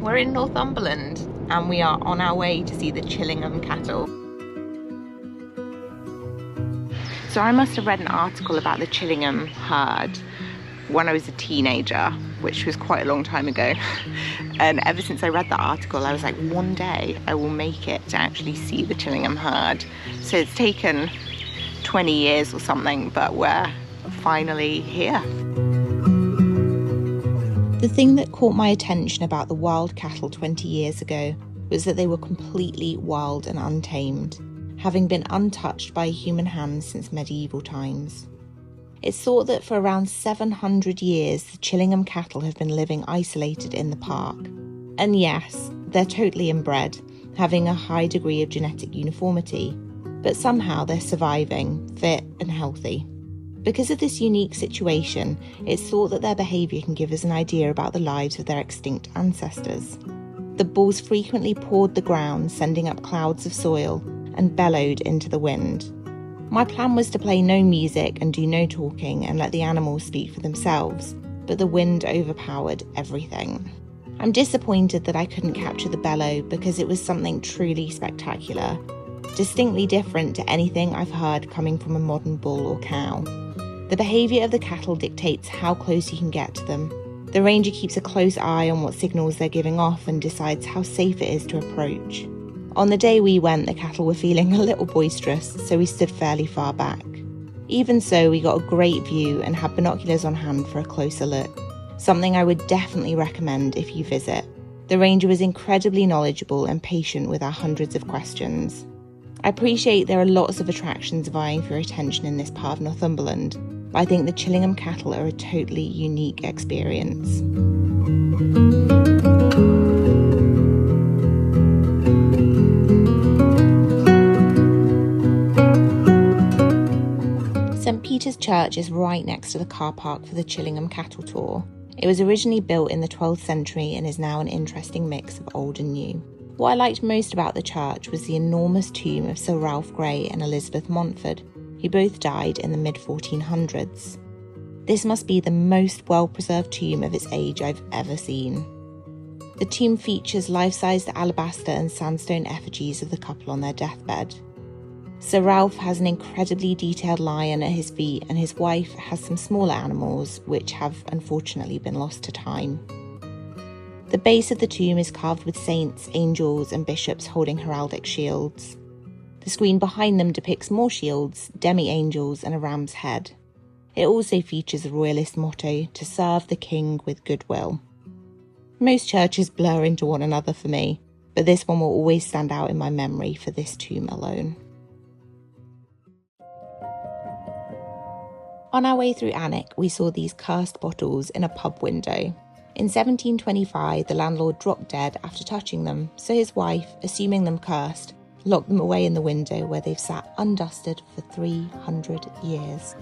We're in Northumberland and we are on our way to see the Chillingham Cattle. So I must have read an article about the Chillingham herd when I was a teenager, which was quite a long time ago. And ever since I read that article, I was like, one day I will make it to actually see the Chillingham herd. So it's taken 20 years or something, but we're finally here. The thing that caught my attention about the wild cattle 20 years ago was that they were completely wild and untamed, having been untouched by a human hand since medieval times. It's thought that for around 700 years the Chillingham cattle have been living isolated in the park. And yes, they're totally inbred, having a high degree of genetic uniformity, but somehow they're surviving, fit and healthy. Because of this unique situation, it's thought that their behaviour can give us an idea about the lives of their extinct ancestors. The bulls frequently pawed the ground, sending up clouds of soil, and bellowed into the wind. My plan was to play no music and do no talking and let the animals speak for themselves, but the wind overpowered everything. I'm disappointed that I couldn't capture the bellow because it was something truly spectacular, distinctly different to anything I've heard coming from a modern bull or cow. The behaviour of the cattle dictates how close you can get to them. The ranger keeps a close eye on what signals they're giving off and decides how safe it is to approach. On the day we went, the cattle were feeling a little boisterous, so we stood fairly far back. Even so, we got a great view and had binoculars on hand for a closer look, something I would definitely recommend if you visit. The ranger was incredibly knowledgeable and patient with our hundreds of questions. I appreciate there are lots of attractions vying for your attention in this part of Northumberland, but I think the Chillingham cattle are a totally unique experience. St Peter's Church is right next to the car park for the Chillingham Cattle Tour. It was originally built in the 12th century and is now an interesting mix of old and new. What I liked most about the church was the enormous tomb of Sir Ralph Grey and Elizabeth Montford, who both died in the mid-1400s. This must be the most well-preserved tomb of its age I've ever seen. The tomb features life-sized alabaster and sandstone effigies of the couple on their deathbed. Sir Ralph has an incredibly detailed lion at his feet, and his wife has some smaller animals which have unfortunately been lost to time. The base of the tomb is carved with saints, angels and bishops holding heraldic shields. The screen behind them depicts more shields, demi-angels and a ram's head. It also features the royalist motto, to serve the king with goodwill. Most churches blur into one another for me, but this one will always stand out in my memory for this tomb alone. On our way through Anwick, we saw these cursed bottles in a pub window. In 1725, the landlord dropped dead after touching them, so his wife, assuming them cursed, locked them away in the window where they've sat undusted for 300 years.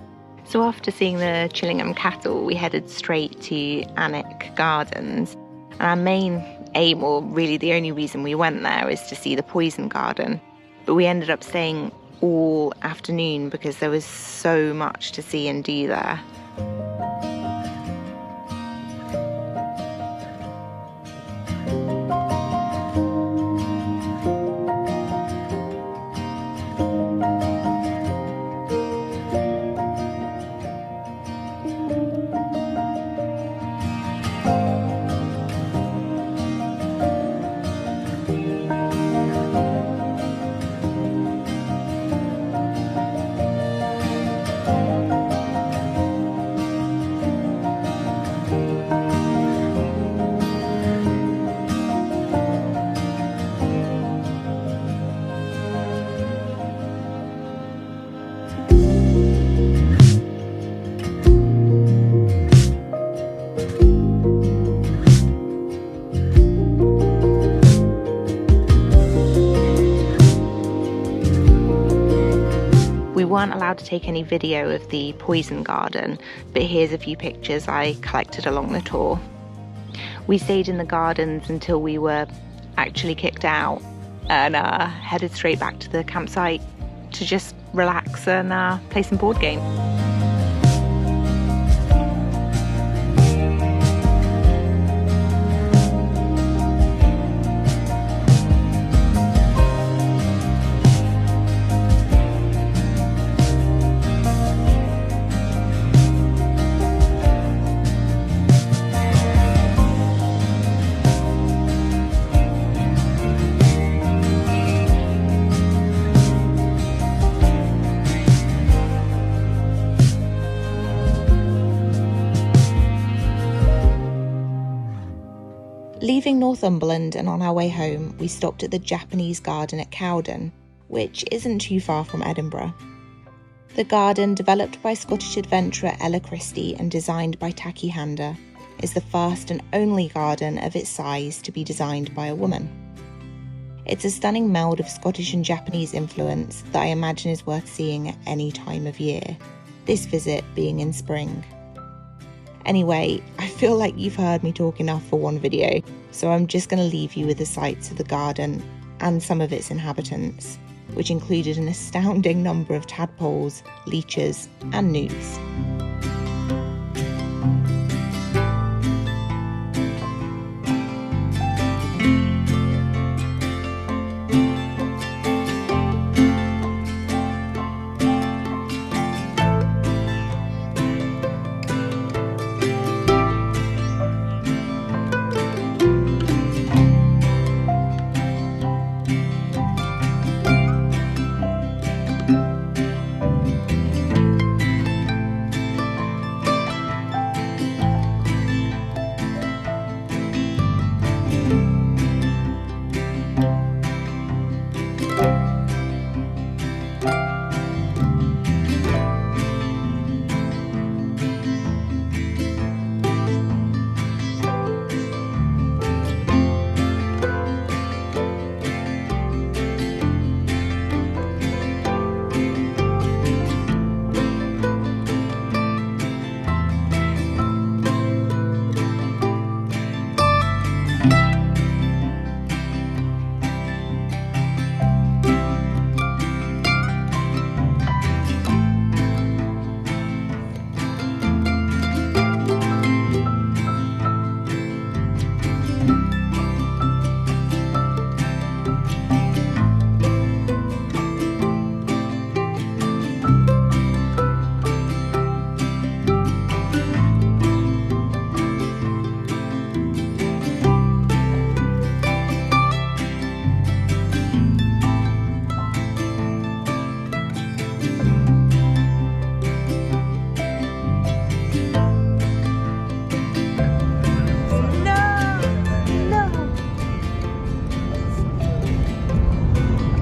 So after seeing the Chillingham Cattle, we headed straight to Anwick Gardens. And our main aim, or really the only reason we went there, is to see the poison garden. But we ended up staying all afternoon because there was so much to see and do there. We weren't allowed to take any video of the poison garden, but here's a few pictures I collected along the tour. We stayed in the gardens until we were actually kicked out and headed straight back to the campsite to just relax and play some board games. Northumberland, and on our way home, we stopped at the Japanese garden at Cowden, which isn't too far from Edinburgh. The garden, developed by Scottish adventurer Ella Christie and designed by Taki Handa, is the first and only garden of its size to be designed by a woman. It's a stunning meld of Scottish and Japanese influence that I imagine is worth seeing at any time of year, this visit being in spring. Anyway, I feel like you've heard me talk enough for one video, so I'm just going to leave you with the sights of the garden and some of its inhabitants, which included an astounding number of tadpoles, leeches and newts.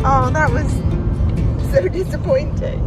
Oh, that was so disappointing.